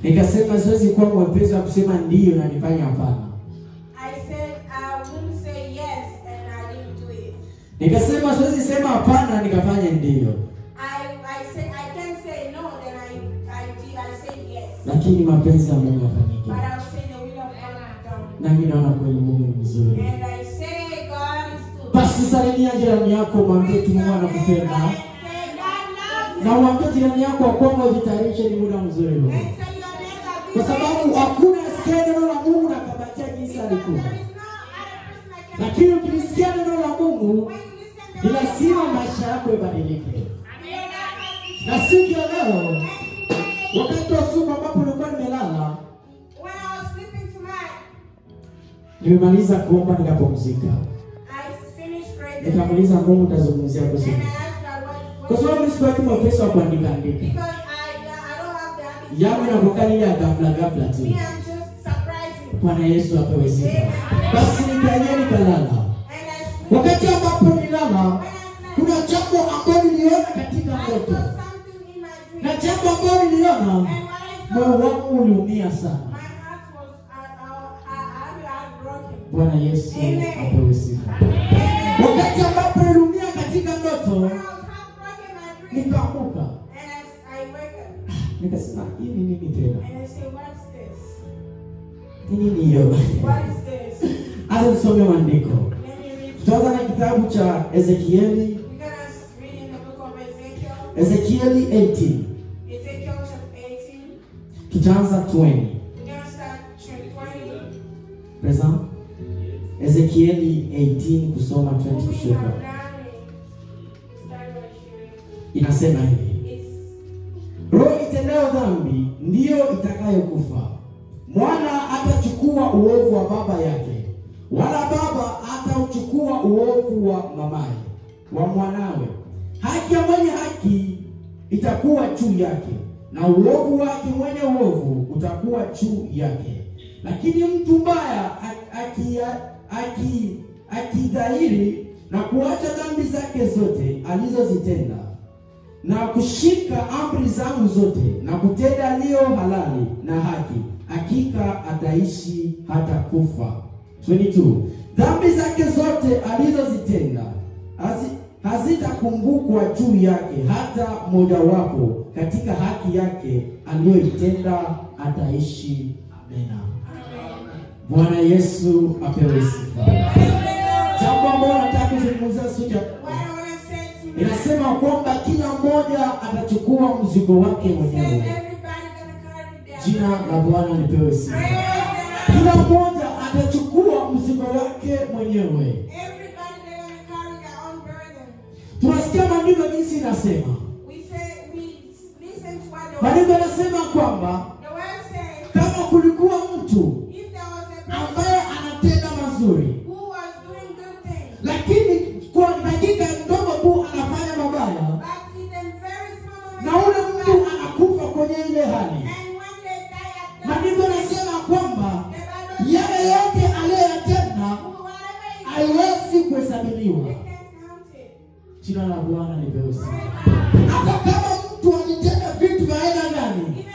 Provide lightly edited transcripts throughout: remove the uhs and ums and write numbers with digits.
Nikasema siwezi kuwa mwepesi wa kusema ndio na nifanye hapana. I said I wouldn't say yes and I didn't do it. Nikasema siwezi sema hapana nikafanya ndio. I said I can't say no, then I said yes. Lakini mapenzi ya Mungu yafanyike. But I'll say the will of God is done. Na mimi naona kweli Mungu ni mzuri. And I say God is good. Basi salimia jirani yako, mwambie tu Mungu anakupenda. Na mwambie jirani yako kwamba ujitayarishe, ni muda mzuri huu. Kwa sababu hakuna asikia neno la Mungu na kabatia jinsi alikuwa. Lakini ukisikia neno la Mungu, ni lazima maisha yako ibadilike. Na siku ya leo, wakati wa usiku ambapo nilikuwa nimelala, nimemaliza kuomba nikapumzika. Nikamuuliza Mungu tazungumzia kuhusu nini? Kwa sababu nisikuwa mwepesi wa kuandika. Yangu inapokaa ile ya ghafla tu. Bwana Yesu apewe sifa. Basi nikaenda nikalala. Wakati ambapo nilala, kuna jambo ambalo niliona katika ndoto. Na jambo ambalo niliona, moyo wangu uliumia sana. Bwana Yesu apewe sifa. Wakati ambapo niliumia katika ndoto, nikaamuka. Nikasema hii ni nini tena? Nini hiyo? Hata tusome maandiko. Tutaanza na kitabu cha Ezekieli. Ezekieli 18. Tutaanza 20. Present. Ezekieli 18 kusoma 20 kushuka. Inasema hivi. Roho itendayo dhambi ndiyo itakayokufa. Mwana atachukua uovu wa baba yake, wala baba atauchukua uovu wa mamaye, wa mwanawe. Haki ya mwenye haki itakuwa juu yake, na uovu wake mwenye uovu utakuwa juu yake. Lakini mtu mbaya akidhahiri na kuacha dhambi zake zote alizozitenda, na kushika amri zangu zote, na kutenda aliyo halali na haki, hakika ataishi hata kufa. 22. Dhambi zake zote alizozitenda hazitakumbukwa juu yake, hata mojawapo katika haki yake aliyoitenda ataishi. Amena. Bwana Yesu apewe sifa. Jambo ambalo nataka kuzungumzia siku ya inasema kwamba kila mmoja atachukua mzigo wake mwenyewe. Jina la Bwana lipewe sifa. Kila mmoja atachukua mzigo wake mwenyewe. Tunasikia maandiko jinsi inasema. Maandiko yanasema kwamba kama kulikuwa mtu ambaye anatenda mazuri, lakini kwa dakika ndogo tu anafanya mabaya, na ule mtu anakufa kwenye ile hali, maandiko yanasema kwamba yale yote aliyotenda haiwezi kuhesabiwa. Jina la Bwana lipewe sifa. Hata kama mtu alitenda vitu vya aina gani,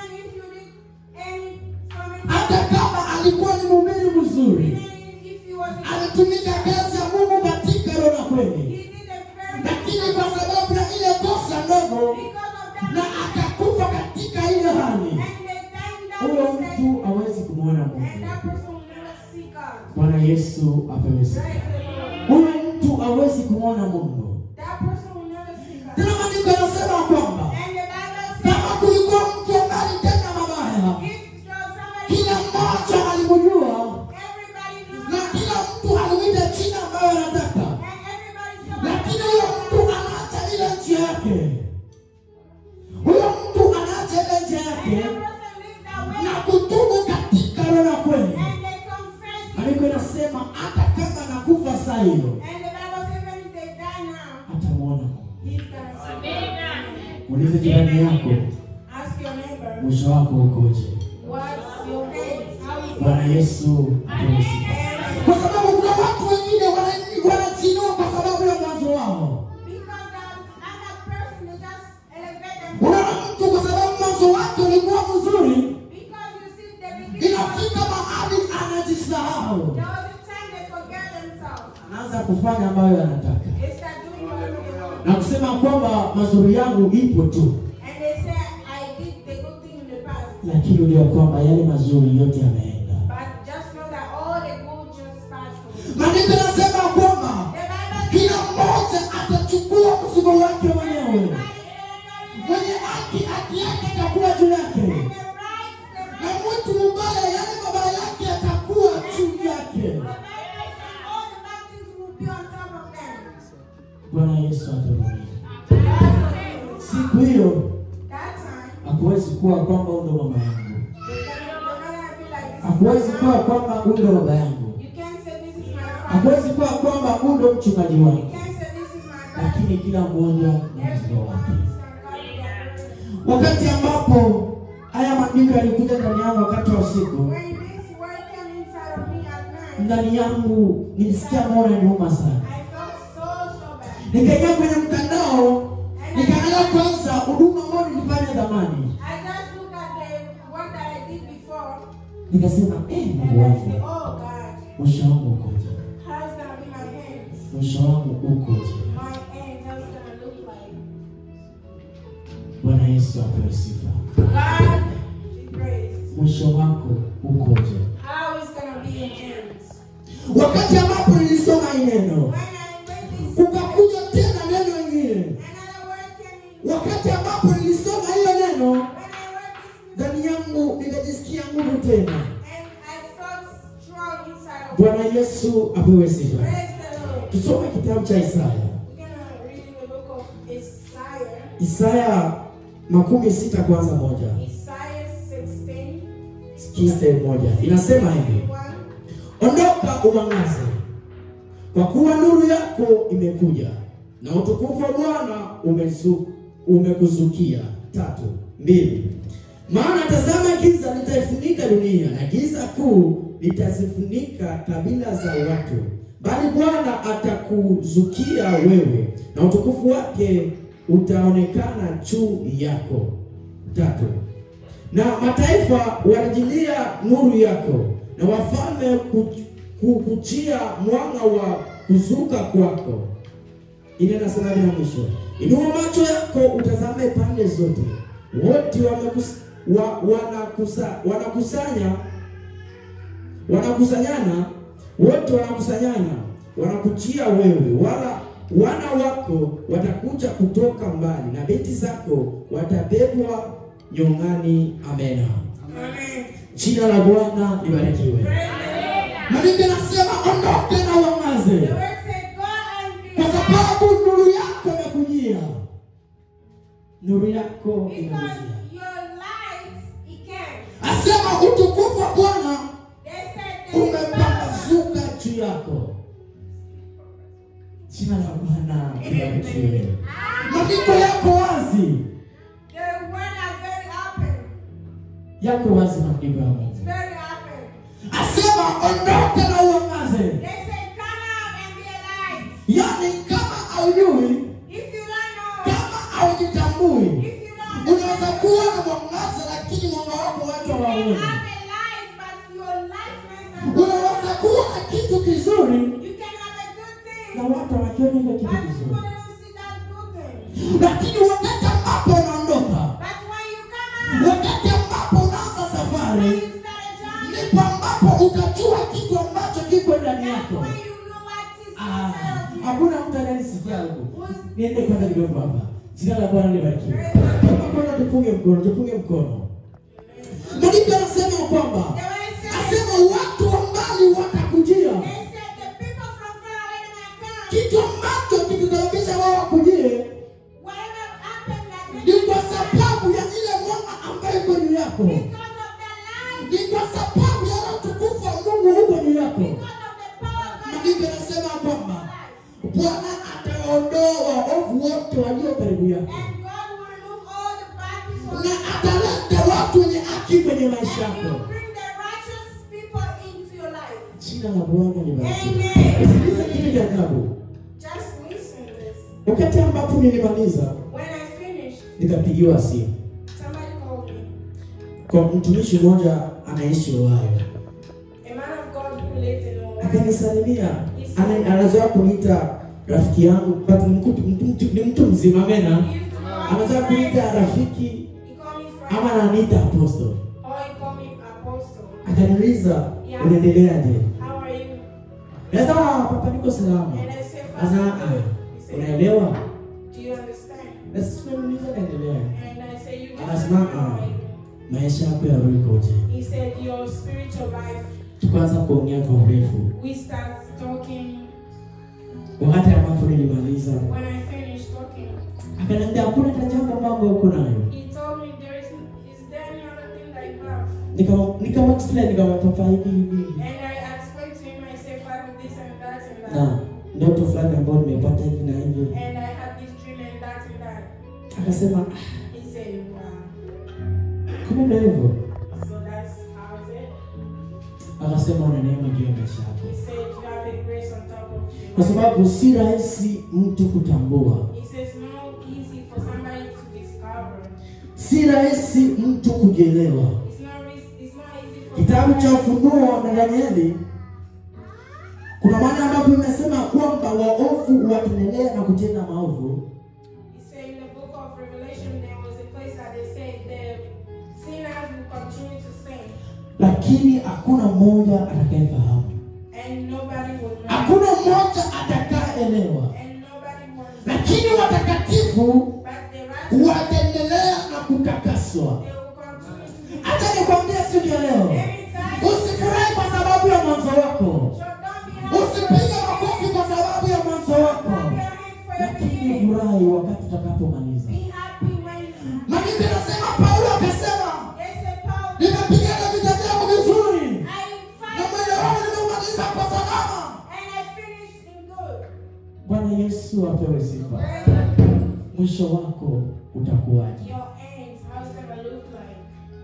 hata kama alikuwa ni mhubiri mzuri, alitumika kazi ya Mungu katika roho na kweli, lakini kwa sababu ya ile kosa ndogo na akakufa katika ile hali, huyo mtu hawezi kumwona Mungu. Bwana Yesu apewe sifa. Huyo mtu hawezi kumwona Mungu. Tena maandiko yanasema kwamba kama kulikuwa mtu ambaye alitenda mabaya, kila mmoja alimjua na kila mtu alimwita jina ambayo anataka, lakini huyo mtu anaacha ile njia yake. Huyo mtu anaacha ile njia yake na kutubu katika roho na kweli. Maandiko yanasema hata kama anakufa saa hiyo, atamwona Mungu. Ulize jirani yako, mwisho wako ukoje? Bwana Yesu apewe sifa. Kwa sababu kuna watu wengine wanajinua kwa sababu ya mwanzo wao. Kuna mtu kwa sababu mwanzo wake ulikuwa mzuri, kujisahau. There was a time they forget themselves. Anaanza kufanya ambayo anataka. They start doing what they want. Na kusema kwamba mazuri yangu ipo tu. And they say, I did the good thing in the past. Lakini ndio kwamba yale mazuri yote yameenda. But just know that all the good just passed from you. Maandiko yanasema kwamba kila mmoja atachukua mzigo wake mwenyewe. Mwenye haki yake itakuwa juu yake. Na mtu mbaya yale mabaya yake yatakuwa juu yake. Bwana Yesu atubariki. Siku hiyo hakuwezi kuwa kwamba ndo mama yangu. Hakuwezi kuwa kwamba ndo baba yangu. Hakuwezi kuwa kwamba ndo mchungaji wangu. Lakini kila mmoja na mzigo wake. Wakati ambapo haya maandiko yalikuja ndani yangu wakati wa usiku, ndani yangu nilisikia moyo nyuma sana. Nikaingia kwenye mtandao, nikaangalia kwanza huduma ambayo nilifanya zamani. Nikasema, Mungu wangu, mwisho wangu ukoje? Mwisho wangu ukoje? Bwana Yesu apewe sifa. Mwisho wako ukoje? Wakati ambapo nilisoma neno, ukakuja tena neno lingine. Wakati ambapo nilisoma hilo neno, ndani yangu nikajisikia nguvu tena. Bwana Yesu apewe sifa. Tusome kitabu cha Isaya. Isaya 60 kwanza moja. Sikize moja. Inasema hivi. Ondoka uangaze, kwa kuwa nuru yako imekuja, na utukufu wa Bwana umekuzukia. 2. Maana tazama giza litaifunika dunia, na giza kuu litazifunika kabila za watu. Bali Bwana atakuzukia wewe, na utukufu wake utaonekana juu yako. 3. Na mataifa walijilia nuru yako, na wafalme kukuchia mwanga wa kuzuka kwako. Inasema na mwisho, inua macho yako utazame pande zote. Wote wanakusanyana, wanakuchia wewe, wala wana wako watakuja kutoka mbali, na binti zako watabebwa nyongani. Amena. Amen. Jina la Bwana libarikiwe. Maandiko yanasema ondoke na uangaze, kwa sababu nuru yako imekujia. Nuru yako imekujia. Asema utukufu wa Bwana umepambazuka juu yako. Jina la Bwana libarikiwe. Maandiko yako wazi. Yako wazi maandiko ya Mungu. Asema ondoka na uangaze. Yani kama haujui, kama haujitambui, unaweza kuwa na mwangaza lakini mwanga wako watu hawaoni. Unaweza kuwa na kitu kizuri na watu hawakioni ile kitu kizuri. Lakini wakati ambapo unaondoka, wakati ambapo unaanza safari, ndipo ambapo utajua kitu ambacho kiko ndani yako. Hakuna mtu anayesikia huko. Niende kwanza kidogo hapa. Jina la Bwana libarikiwe. Kama tufunge mkono. Maandiko yanasema kwamba asema watu wa mbali watakujia. Kitu ambacho kitasababisha wao wakujie ni kwa sababu ya ile mwanga ambayo iko juu yako. Ni kwa sababu ya utukufu wa Mungu uko juu yako. Maandiko yanasema kwamba Bwana ataondoa waovu wote walio karibu yako, na ataleta watu wenye haki kwenye maisha yako. Jina la Bwana libarikiwe. Sikiliza kitu cha ajabu. Wakati ambapo nilimaliza, nikapigiwa simu. Kwa mtumishi mmoja anaishi Ohio. Akanisalimia. Anazoea kuniita rafiki yangu, ni mtu mzima mena. Anazoea kuniita rafiki ama ananiita apostle. Akaniuliza, unaendeleaje? Nasema, papa niko salama. Asa, unaelewa? Nasema, naendelea. Anasema, maisha yako yakoje? He said your spiritual life. Tukaanza kuongea kwa urefu. We start talking. Wakati ambapo nilimaliza, When I finished talking, akaniambia hakuna jambo mambo uko nayo. He told me is there any other thing that you have? Nikamexplain papa hivi. And I explained to him, I said, Father, this and that and that. Na ndoto fulani ambayo nimepata hivi na hivi. And I had this dream and that and that. Akasema, He said, wow. Kumbe ndio hivyo. So that's how it. Akasema una neema juu ya maisha yako. He said you have a grace on top of you. Kwa sababu si rahisi mtu kutambua. He says it's not easy for somebody to discover. Si rahisi mtu kujielewa. It's not easy for Kitabu cha Ufunuo na Danieli kuna maana ambapo imesema kwamba waovu wataendelea na kutenda maovu. He said in the book of Revelation there was a place that they said the sinners will continue to sin. Lakini hakuna mmoja atakayefahamu. And nobody will know. Hakuna mmoja atakayeelewa. And nobody will know. Lakini watakatifu But the righteous, wataendelea na kutakaswa. they will continue to. Acha nikwambie siku ya leo. Usifurahi kwa sababu ya mwanzo wako. Usipige makofi kwa sababu ya mwanzo wako. Lakini furahi wakati utakapomaliza. Maandiko yanasema Paulo akasema, nimepigana vita vyangu vizuri. Na mwendo wangu nimeumaliza kwa salama. Bwana Yesu apewe sifa. Mwisho wako utakuwaje?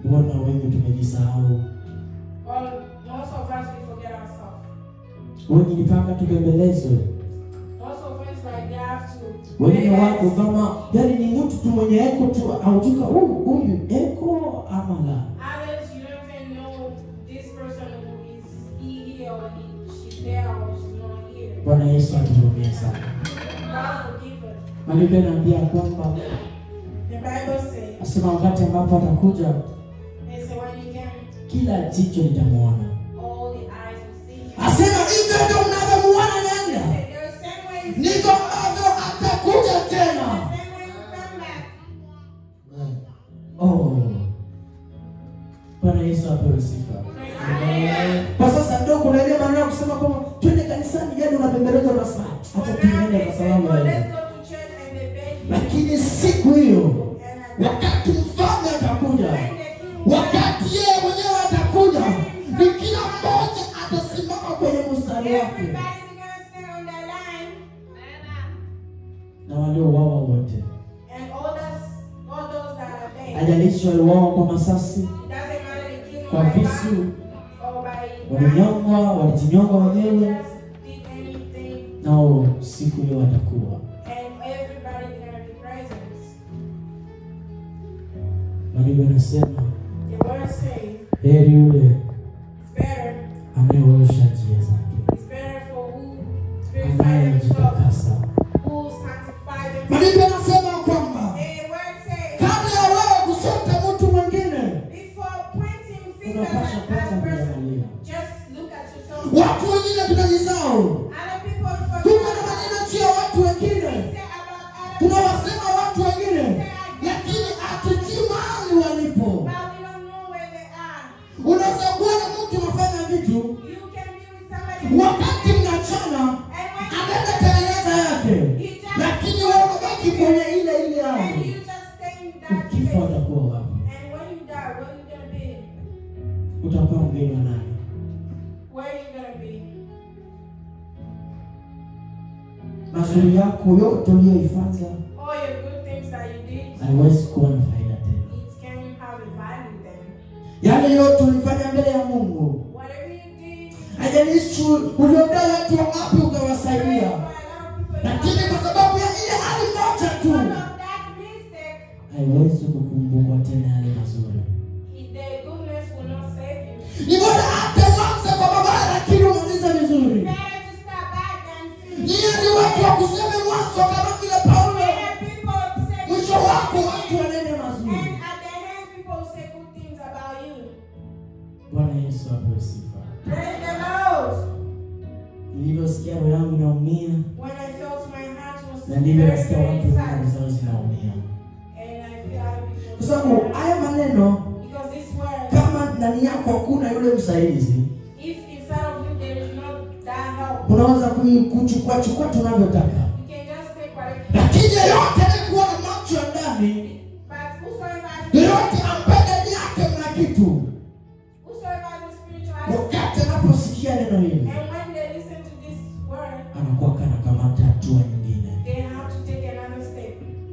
Bwana, wengi tumejisahau. Most of us we forget ourselves. Wengi ni paka tubembelezwe. Most of us like they have to. Wengi wako kama yani ni mtu tu mwenye eko tu autuka huyu eko ama la. Others you don't even know this person who is he or she's there or she's not here. Bwana Yesu atuhurumie sana. God forgive us. Maandiko yanaambia kwamba The Bible says, asema wakati ambapo atakuja they say when you get kila jicho litamuona. all the eyes will see you. Asema hivyo ndio mnavyomuona nenda. The same way you see Ndivyo ambavyo atakuja tena. the same way you come back. Oh. Bwana Yesu apewe sifa. Kwa sasa ndio kuna ile maneno ya kusema kwamba twende kanisani jana unabembeleza na saa. Hata tuende kwa sababu ya Let's go to church and they beg you. lakini siku hiyo wakati mfalme atakuja, wakati yeye mwenyewe atakuja, ni kila mmoja atasimama kwenye mstari wake. Everybody's gonna stand on their line. Na waliouawa wote, And all those that are dead. ajalishi waliuawa kwa masasi, It doesn't matter the king kwa or by visu, gun or by walinyongwa, walijinyonga wenyewe, just did anything. nao siku hiyo watakuwa. And everybody's gonna be present. Maandiko yanasema The word says heri yule it's better. anayeosha njia zake, It's better for who purify themselves, anayejitakasa. who sanctify themselves. Maandiko yanasema kwamba The word says kabla ya wewe kusota mtu mwingine, before pointing fingers unapasha at kwanza that person, kuangalia. just look at yourself. Watu wengine tunajisahau. Other people Tuko forget na maneno juu ya watu wengine. say about other people, Tunawasema watu wengine, lakini hatujui mahali walipo. but we don't know where they are. Unaweza kuwa na mtu unafanya vitu, You can be with somebody wakati mnachana anaenda tengeneza yake, lakini wewe unabaki kwenye ile ile and hali. you just stay in that Ukifa place. utakuwa wapi? And when you die, where you gonna be? Utakuwa mgeni wa nani? Where you gonna be? Mazuri yako yote uliyoifanya All your good things that you did, haiwezi kuwa na faida tena. it can have a value then. Yale yote ulifanya mbele ya Mungu, Whatever you did, haijalishi uliombea watu wangapi ukawasaidia, lakini kwa sababu ya ile hali moja tu because of that mistake, haiwezi kukumbukwa tena yale mazuri. the goodness will not save you. Ni bora hata uanze kwa mabaya, lakini Bwana Yesu apewe sifa. Praise the Lord. Nilivyosikia roho yangu inaumia. When I felt my heart was Na ndivyo nasikia watu roho zao zinaumia. Kwa sababu haya maneno kama ndani yako hakuna yule msaidizi, unaweza kuchukua tunavyotaka. Lakini yeyote anayekuwa na macho ya ndani, yeyote ambaye ndani yake mna kitu, wakati anaposikia neno hili, anakuwa kana kamata hatua nyingine.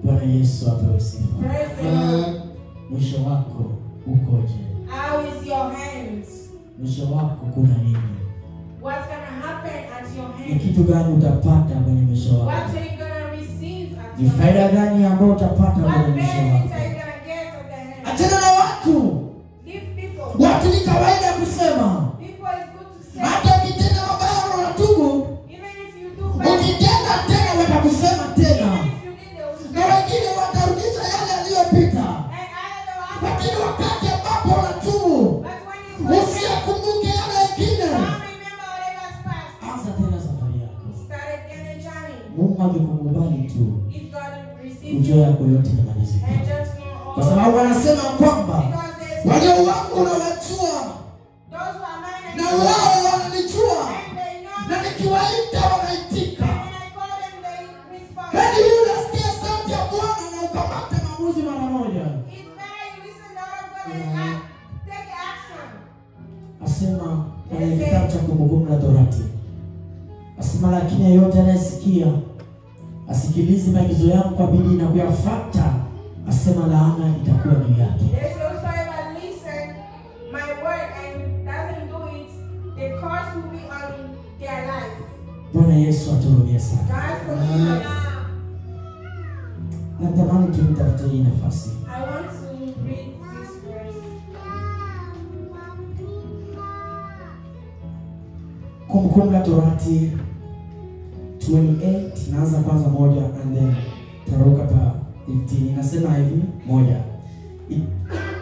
Bwana Yesu apewe sifa. Mwisho wako ukoje? How is your hands? Mwisho wako kuna nini? What's going to happen at your hands? Ni kitu gani utapata kwenye mwisho wako? What are you going to receive at Ni your faida hands? gani ambayo utapata kwenye What mwisho benefits wako? are you going to get at the hands? Achana na watu. Leave people. Watu ni kawaida kusema. People is good to say. Hata ukitenda mabaya unatubu. Even if you do bad, Ukitenda tena watakusema tena. even if you did, they will Na wengine watarudisha yale yaliyopita. and either the one. Lakini wakati ambapo unatubu, But when you go, usiyakumbuke yale mengine. don't remember whatever's past. Anza tena safari yako. Start again a journey. Mungu akikukubali tu, If God receives ujue you, yako yote inamalizika. and just know Kwa all. sababu wanasema kwamba Because there's walio wangu unawajua those who are mine na and wao wananijua, and they know na me. nikiwaita wanaitika. And when I call them, they respond. Hadi yule asikie sauti ya Bwana na ukamate maamuzi mara moja. It's better you listen to the word of God and take action. Asema kwenye kitabu cha Kumbukumbu la Torati, asema lakini yeyote anayesikia asikilize maagizo yangu kwa bidii na kuyafuata, asema laana itakuwa juu yake. There's also if I listen my word and doesn't do it, the curse will be on their life. Bwana Yesu atuhurumie sana. God forgive us. Natamani tumtafute hii nafasi. I want to read this verse. Kumbukumbu la Torati 28, naanza kwanza moja and then taruka pa 15. Inasema hivi, moja.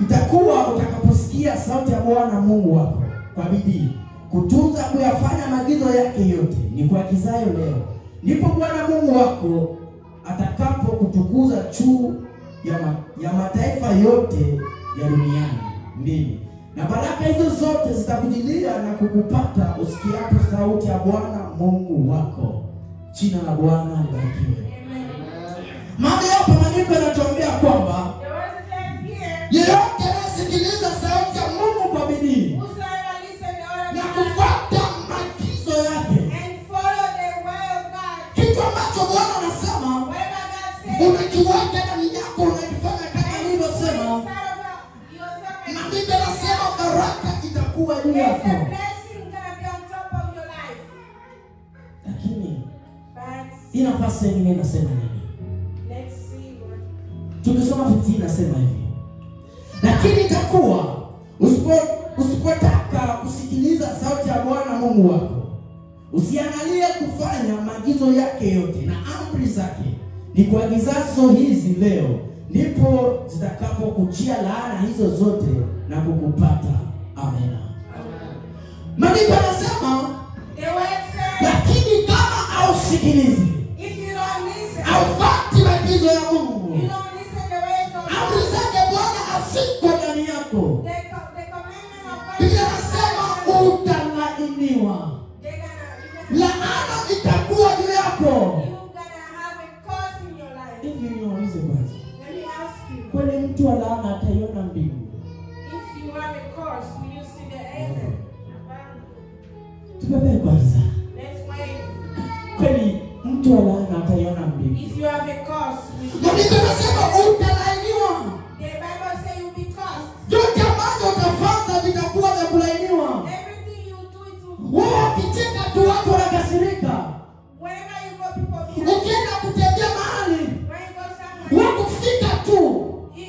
Itakuwa utakaposikia sauti ya Bwana Mungu wako kwa bidii kutunza kuyafanya maagizo yake yote nikuagizayo leo, ndipo Bwana Mungu wako atakapo kutukuza juu ya mataifa yote ya duniani. 2. Na baraka hizo zote zitakujilia na kukupata usikiapo sauti ya Bwana Mungu wako. Jina la Bwana libarikiwe. Maana hapa maandiko yanatuambia kwamba The word says here, yeyote anayesikiliza sauti ya Mungu kwa bidii whosoever listen the word na of God kufuata maagizo yake, and follow the way of God, kitu ambacho Bwana anasema whatever God says, unakiweka ndani yako, unakifanya kama alivyosema, na Biblia inasema baraka itakuwa juu there's a yako. blessing gonna be on top of your life. Lakini But hii nafasi nyingine inasema nini? let's see what. Tukisoma 15 inasema hivi. Lakini itakuwa usipotaka kusikiliza sauti ya Bwana Mungu wako, usiangalie kufanya maagizo yake yote na amri zake nikuagizazo hizi leo, ndipo zitakapokujia laana hizo zote na kukupata. Amena. Maandiko yanasema The word says, lakini kama hausikilizi, if you don't listen, haufuati maagizo ya Mungu, you don't listen the ways of amri God, zake Bwana haziko ndani yako, the commandment of God, Biblia inasema utalaaniwa. you're gonna Laana itakuwa juu yako. have a curse in your life. Hivi niulize kwanza, Let me ask you, kweli mtu wa laana ataiona mbingu? if you have a curse, will you see the heaven? Tupepee kwanza. Let's wait. Kweli mtu wa laana ataiona mbingu? If you have a curse, will you? Maandiko yanasema utalaaniwa. The Bible says you'll be cursed. Yote ambayo utafanya vitakuwa vya kulaaniwa. Everything you do, it will. Wewe ukicheka tu watu wanakasirika. Wherever you go, people be. Ukienda kutembea mahali, When you go somewhere, wewe kufika tu,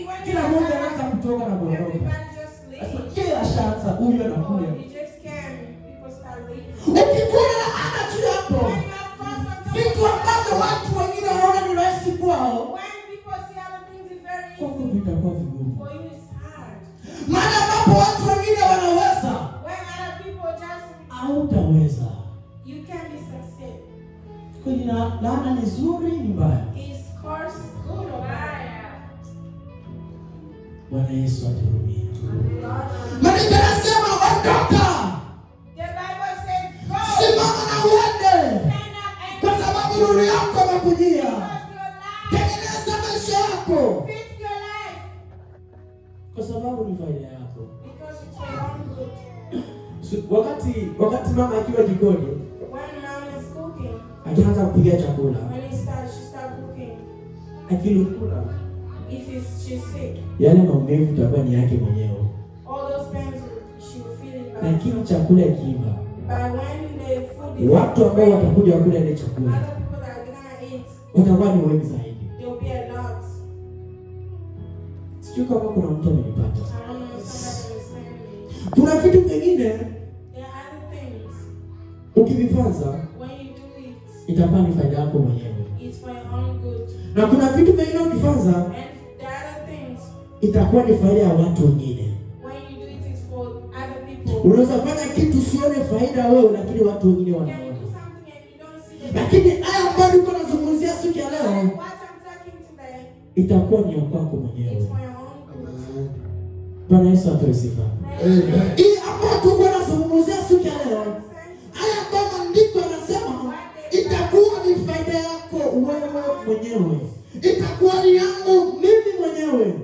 when kila you mmoja anaanza kutoka na kuondoka. everybody just leave. Yeye ashaanza, huyu anakuja. You just can. People start leaving. Ukikuwa na laana juu yako, When you have curse on top vitu of ambavyo watu wengine wanaona ni rahisi kwao, when people see other things, it's very kwako easy. vitakuwa vigumu. For you, it's hard. Maana ambapo watu wengine wanaweza, nzuri ni mbaya. Is curse good or bad? Bwana Yesu atuhurumie. Maandiko yanasema ondoka. The Bible says go. Simama na uende. Kwa sababu nuru yako inakujia. Tengeneza maisha yako. Fix your life. Kwa sababu ni faida yako. Because it's for your own good. Wakati mama akiwa jikoni, When mom is cooking, akianza kupiga chakula, when she start cooking, akilukula, she's sick, yale maumivu itakuwa ni yake mwenyewe. all those pains she will feel it. Lakini chakula kiiva, But when the food is watu ambao watakuja wakula ile chakula, other people that are gonna eat, watakuwa ni wengi zaidi. there will be a lot. Sijui kama kuna mtu amenipata. I don't know if somebody understands me. Kuna vitu vingine There are other things. ukivifanya When you do it, itakuwa ni faida yako mwenyewe. it's for your own good. Na kuna vitu vingine ukifanya And the other things, itakuwa ni faida ya watu wengine. when you do it, it's for other people. Unaweza fanya kitu usione faida wewe, lakini watu wengine Can you wanaona. do something and you don't see the Lakini haya ambayo niko nazungumzia siku ya leo what I'm talking today, itakuwa ni ya kwako it's mwenyewe. for your own good. Bwana Yesu apewe sifa. Hii ambayo tuko nazungumzia siku ya leo, haya ambayo maandiko yanasema itakuwa ni faida yako wewe mwenyewe. Itakuwa ni yangu mimi mwenyewe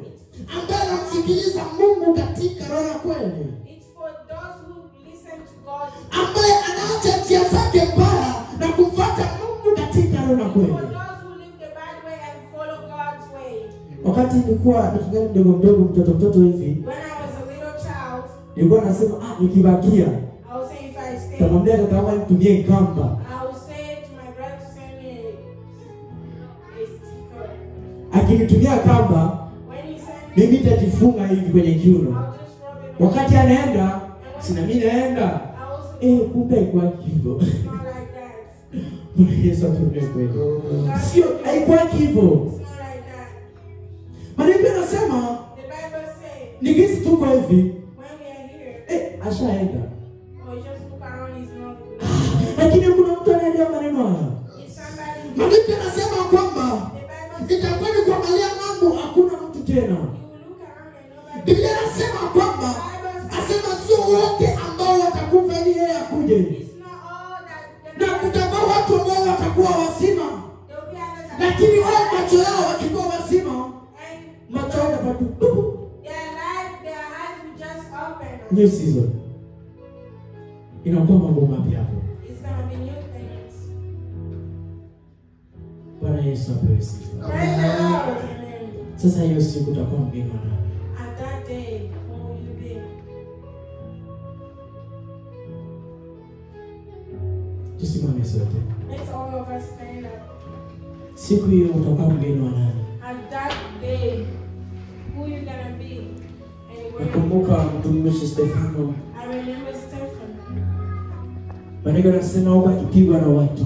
ambaye namsikiliza Mungu katika roho ya kweli. It's for those who listen to God. Ambaye anaacha njia zake mbaya na kufuata Mungu katika roho ya For kweli. those who live the bad way and follow God's way. Wakati nilikuwa nikingali mdogo mtoto hivi, When I was a little child, nilikuwa nasema nikibakia I would say if I stay, tamwambia kaka wangu nitumie kamba. I would say to my brother to send me a sticker. Akinitumia kamba, When he sent me, mimi nitajifunga hivi kwenye kiuno. I'll just rub it on. Wakati anaenda, sina mimi naenda. I also Kumbe kwa hivyo. it's not like that. Bwana Yesu atupe kweli. Sio haikuwa hivyo. It's not like that. Maandiko yanasema The Bible says nikisi tuko hivi, when we are here, ashaenda. or just look around, it's not good. Lakini kuna mtu anaelewa maneno haya. If somebody, Maandiko yanasema kwamba the Bible says itakuwa ni kuangalia mambo hakuna mtu tena. you will look around and nobody. Biblia inasema kwamba asema sio wote ambao watakufa ili yeye akuje. It's not all that. Na kutakuwa watu ambao watakuwa wazima. There will be others that. Lakini wao macho yao wakikuwa wazima, And macho yao yapatu. their eyes will just open. New season. Inakuwa mambo mapya hapo. It's gonna be new things. Bwana Yesu apewe sifa. Praise the Lord. Amen. Sasa hiyo siku utakuwa mgeni wa nani? At that day, what will you be? Tusimame sote. Let's all of us stand up. Siku hiyo utakuwa mgeni wa nani? At that day, who you gonna be? And where? Nakumbuka mtumishi Stefano. I remember Stephen. Maandiko yanasema huko akipigwa na watu.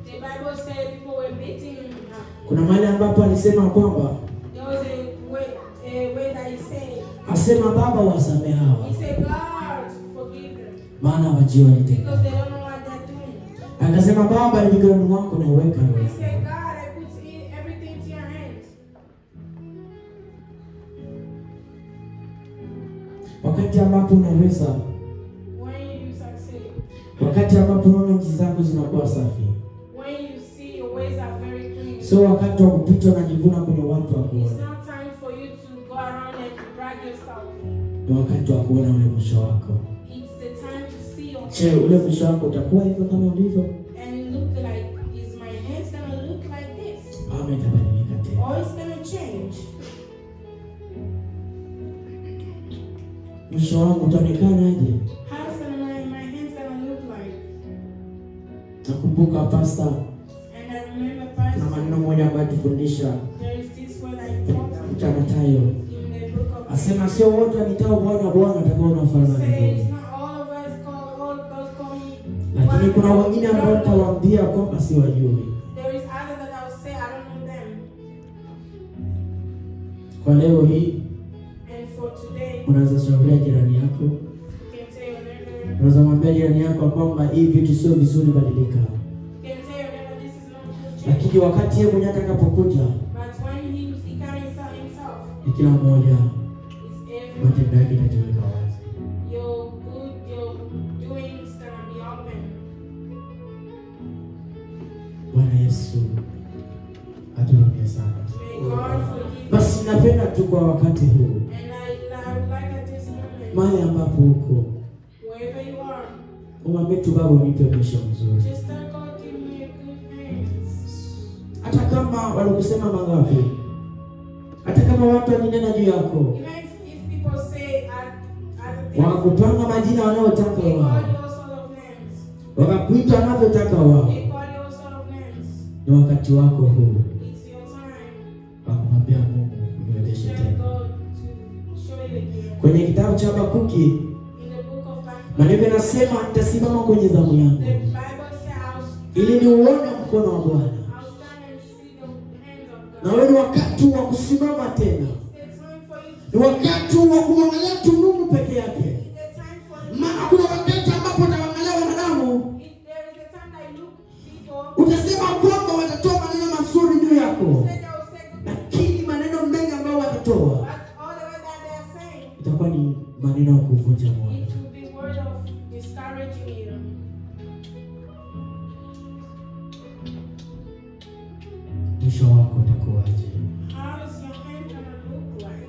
The Bible said people were beating him up. Kuna mahali ambapo alisema kwamba There was a way that he said. asema Baba wasamehe hawa, He said, God, forgive them. maana wajua walitenda. Because they don't know what they're doing. Akasema Baba, mikononi mwako naiweka He roho. said, God, I put everything to your hands. Wakati ambapo unaweza, When you succeed, wakati ambapo unaona njia zako zinakuwa safi, when you see your ways are very clean, sio wakati wa kupita na kivuna kwenye watu wa it's kuona. not time for you to go around and to brag yourself. Ni wakati wa kuona ule mwisho wako. It's the time to see your Je, ule mwisho wako utakuwa hivyo kama ulivyo? and look like, is my hands gonna look like this? Ama itabadilika tena? Or it's gonna change? Mwisho wangu utaonekana aje? How's my hands gonna look like? Nakumbuka pastor, And I remember na Pastor, maneno moja ambayo tufundisha there is this word I taught cha Mathayo. in the book of Asema sio wote wamitao Bwana Bwana watakaoona ufalme wa Say mbinguni. it's not all of us all those call me. Lakini kuna wengine ambao nitawaambia kwamba si wajui. There is others that I will say I don't know them. Kwa leo hii And for today, unaweza shauria jirani yako, you can tell your neighbor, unaweza mwambia jirani yako kwamba hii vitu sio vizuri, badilika. you can tell your neighbor this is not good, Lakini wakati yeye mwenyewe atakapokuja, but when he comes himself, kila mmoja matendo yake yatajiweka wazi. Your doings gonna be open. Bwana Yesu atubariki sana. May God forgive. Basi napenda tu kwa wakati huu, And I would like at this moment, mahali ambapo uko, wherever you are, umwambie tu Baba unipe maisha mzuri. just tell God, give me a good hands. Hata kama walikusema mangapi, hata kama watu waninena juu yako, Even if people say other things, wakupanga majina wanaotaka they wao, call you all sort of names. wakakuita wanavyotaka wao, They call you all sort of names. ni wakati wako huu It's your time. wakumwambia Mungu uniwezeshe Tell tena. God to show you again. Kwenye kitabu cha Habakuki In the book of Habakkuk, maneno yanasema, nitasimama kwenye zamu the yangu Bible says, ili niuone mkono wa Bwana. I'll stand and see the hands of Na God. wewe ni wakati wa kusimama tena, It's the time for you ni wakati wa kumwangalia tu Mungu peke yake. It's the time for you. Maana kuna wakati ambapo utaangalia wanadamu, There is a time that you look people, utasema kwamba watatoa maneno mazuri juu yako, say they will say good, lakini maneno mengi ambayo watatoa but all the way that they are saying, itakuwa ni maneno ya kuvunja moyo. it will be word of discouraging you. Mwisho wako utakuwaje? How is your hand gonna look like?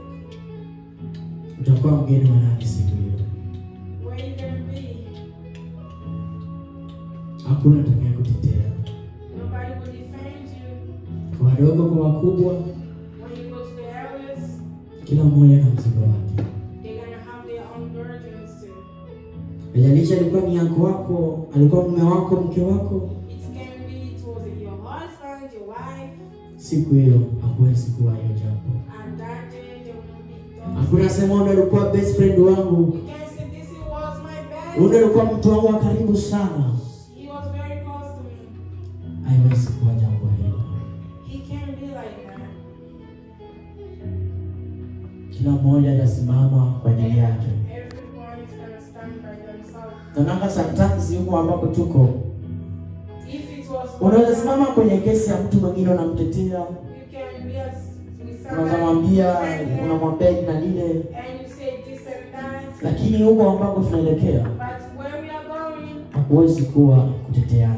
Utakuwa mgeni wa nani siku hiyo? Where you gonna be? Hakuna atakaye kutetea, Nobody will defend you. kwa wadogo kwa wakubwa, When you go to the elders, kila mmoja na mzigo wake. they're gonna have their own burdens too. Haijalishi alikuwa ni yako wako, alikuwa mume wako, mke wako, It can be it was your husband, your wife. siku hiyo hakuwezi kuwa hiyo jambo. And that day there will be those. Hakuna sema ndo alikuwa best friend wangu, You can't say this was my best. ndo alikuwa mtu wangu wa karibu sana. He was very close to me. Haiwezi kuwa jambo hilo. He can't be like that. Kila mmoja atasimama kwa ajili yake. Everyone is gonna stand by themselves. Tunanga sometimes huko ambapo tuko, If it was unaweza simama kwenye kesi ya mtu mwingine unamtetea, you can be as with unamwambia somebody unamwambia jina lile, and you say this and that. lakini huko ambapo tunaelekea But where we are going, hakuwezi kuwa kuteteana.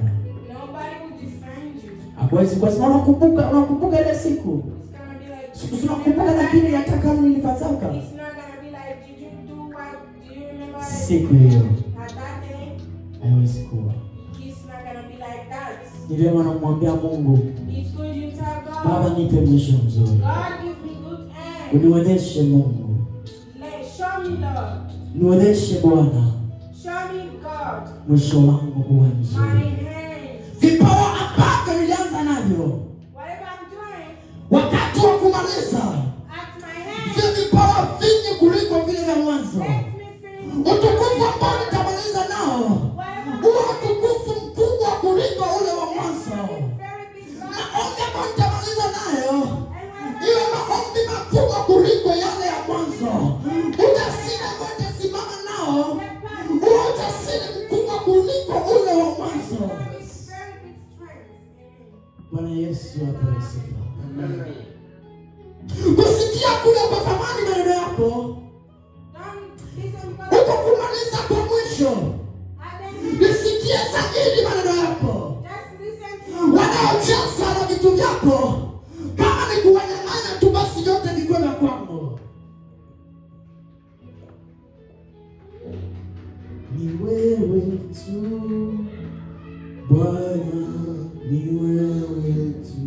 nobody will defend you. Hakuwezi kuwa sema unakumbuka ile siku. It's gonna be like Siku tunakumbuka, lakini hata kama nilifazaka. it's not gonna be like, did you do what? Do you remember Siku hiyo at that day? haiwezi kuwa. It's not gonna be like that. Ni vyema namwambia Mungu, It's good you tell Baba God, nipe mwisho mzuri. God give me good hands. Uniwezeshe Mungu. Show me Lord. Niwezeshe Bwana. Show me God. Mwisho wangu uwe My mzuri. hands. Vipawa ambavyo nilianza navyo Whatever I'm doing wakati wa kumaliza, at my hands. vile vipawa vingi kuliko vile vya mwanzo. Let me finish. Utukufu ambao nitamaliza nao huwa utukufu mkubwa kuliko ule wa mwanzo. Very big God. Maombi ambayo nitamaliza nayo And iwe maombi makubwa kuliko yale ya mwanzo. Ujasiri ambao nitasimama nao huwa ujasiri mkubwa kuliko ule wa mwanzo. very big strength. Bwana Yesu apewe sifa. Kusikia kule kwa thamani maneno yako, Don't listen because huko kumaliza kwa mwisho, nisikie zaidi maneno yako. just listen to Wanaocheza na vitu vyako, kama ni kuwanyang'anya tu, basi yote ni kwenda kwangu. Ni wewe tu Bwana, ni wewe tu,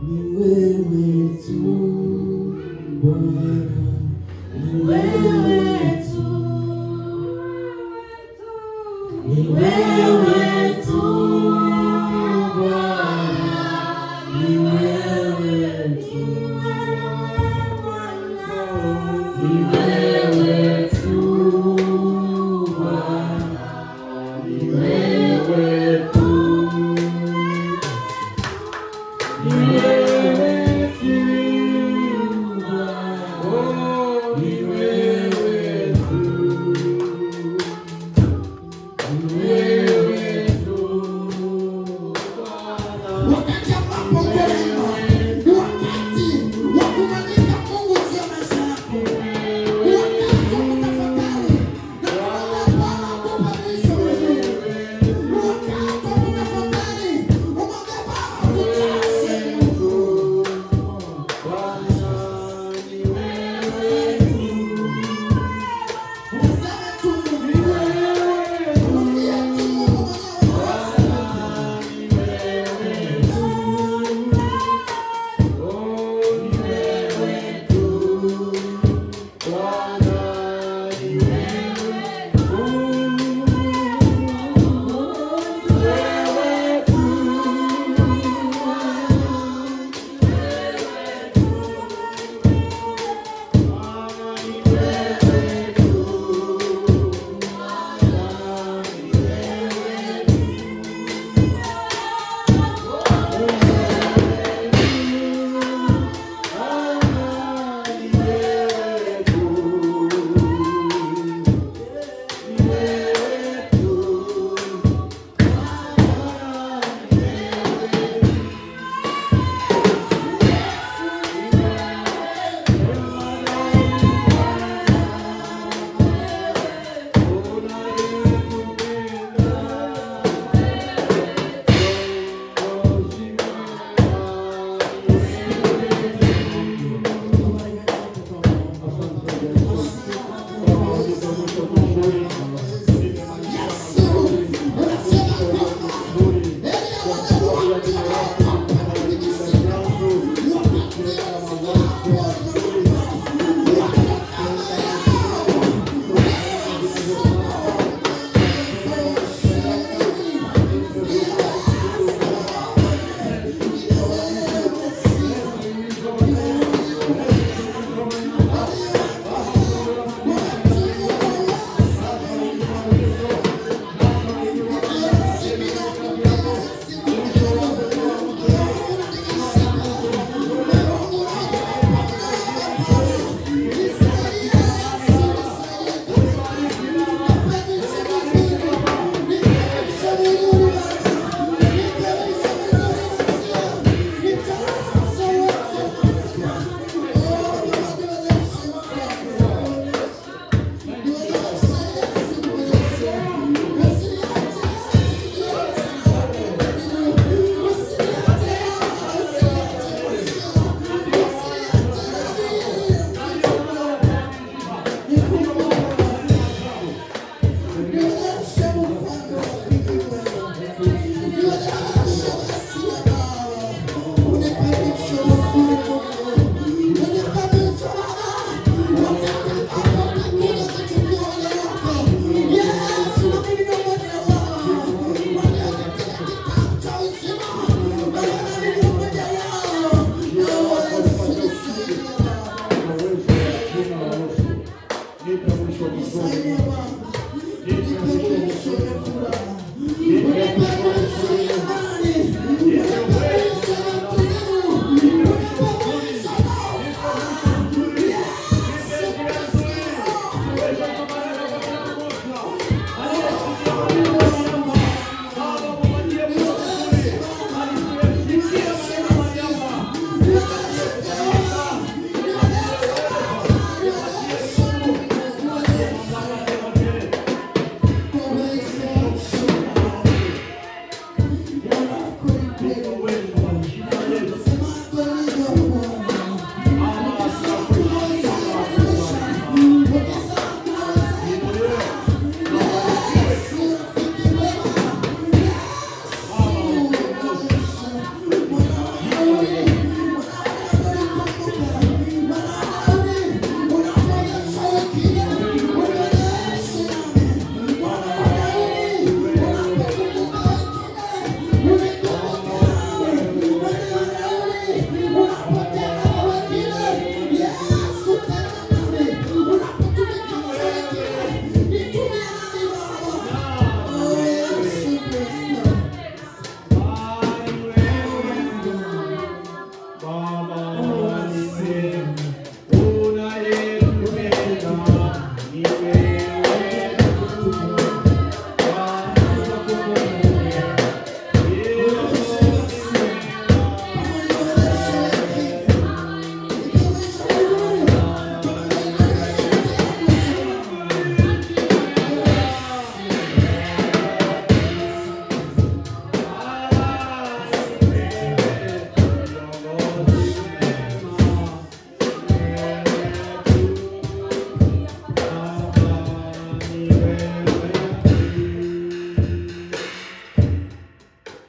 ni wewe tu Bwana, ni wewe tu, ni wewe tu Bwana, ni wewe tu, ni wewe tu Bwana, ni wewe tu.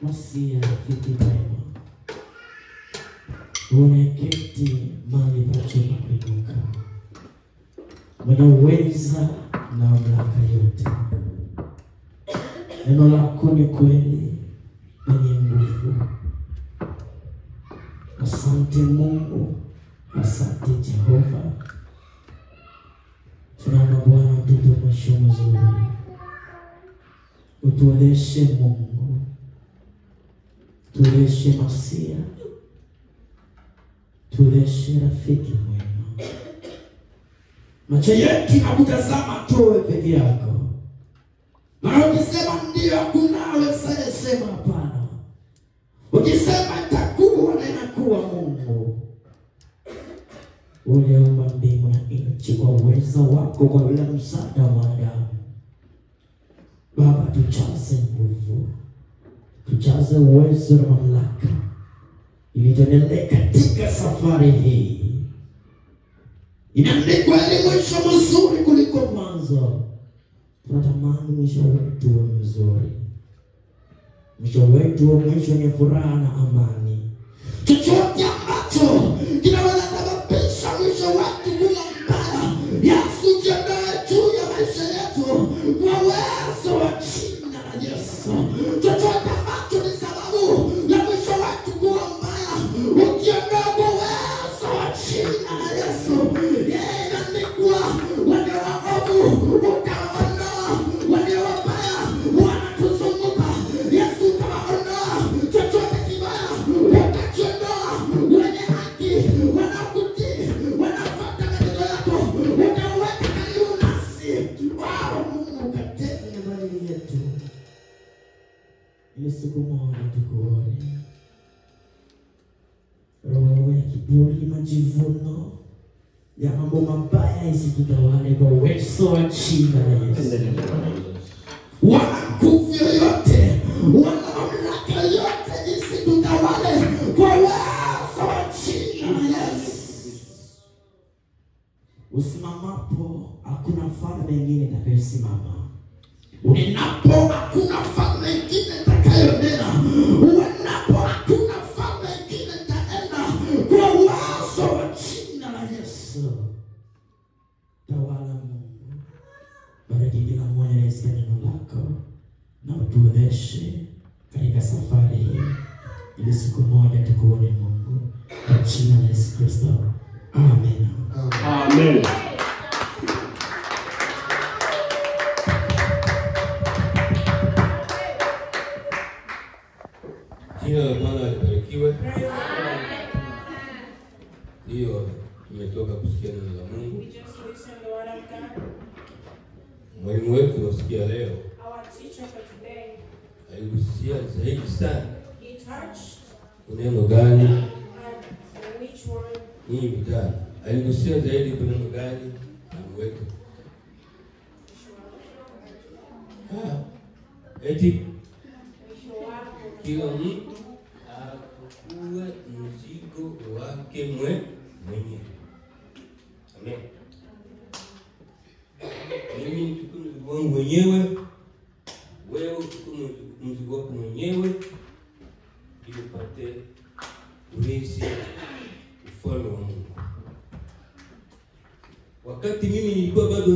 Masia rafiki mwema, unaketi mahali pa chuma kuinuka, mwenye uweza na mamlaka yote. Neno lako ni kweli lenye nguvu. Asante Mungu, asante Jehova. Tunaomba Bwana tupe mwisho mzuri, utueleshe Mungu, tueleshe Masia, tueleshe rafiki mwema. Macho yetu na kutazama tuwe peke yako. Maana ukisema ndio hakunawe, sema hapana. Ukisema itakuwa na inakuwa. Mungu uliumba mbingu na nchi kwa uwezo wako, kwa ule msaada wa wanadamu. Baba, tujaze nguvu, tujaze uwezo na mamlaka, ili tuendelee katika safari hii. Inaandikwa ni mwisho mzuri kuliko mwanzo. tunatamani mwisho wetu uwe mzuri. Mwisho wetu uwe mwisho wenye furaha na amani. Chochote ambacho kinaweza kusababisha mwisho wetu kuwa mbaya, Yesu jiandae juu ya maisha yetu kwa uwezo wa jina la Yesu. Chochote ambacho ni sababu ya mwisho wetu kuwa mbaya, ujiandae kwa uwezo wa jina la Yesu. Yeye andikwa wale waovu utawaondoa, wale wabaya wanatuzunguka, Yesu utawaondoa. Chochote kibaya utakiondoa, wenye haki wanakutii, wanafuata maneno yako, utaweka karibu nasi. Mungu katende ndani yetu, ili siku moja tukuone. Roho ya kiburi, majivuno ya mambo mabaya isitutawale kwa uwezo wa jina la Yesu. Wana nguvu yoyote, wana mamlaka yote isitutawale kwa uwezo wa jina la Yesu. Usimamapo hakuna falme nyingine itakayosimama. Unenapo hakuna falme nyingine itakayonena. Unenapo hakuna falme nyingine itaenda kwa uwezo wa jina la Yesu. Tawala Mungu, bariki kila mmoja anayesikia neno lako na utuwezeshe katika safari hii, ili siku moja tukuone Mungu, kwa jina la Yesu Kristo. Amen. Amen. Jina la Bwana libarikiwe. Ndio tumetoka kusikia neno la Mungu. We just listened the word of God. Mwalimu wetu usikia leo Our teacher for today, aligusia zaidi sana he touched neno gani? on which one? Hii mitano. Aligusia zaidi kwa neno gani? Mwalimu wetu. Eti kila mtu achukue mzigo wake mwenyewe. Amen. Mimi nichukue mzigo wangu mwenyewe, wewe uchukue mzigo wako mwenyewe, ili upate urithi ufalme wa Mungu. Wakati mimi nilikuwa bado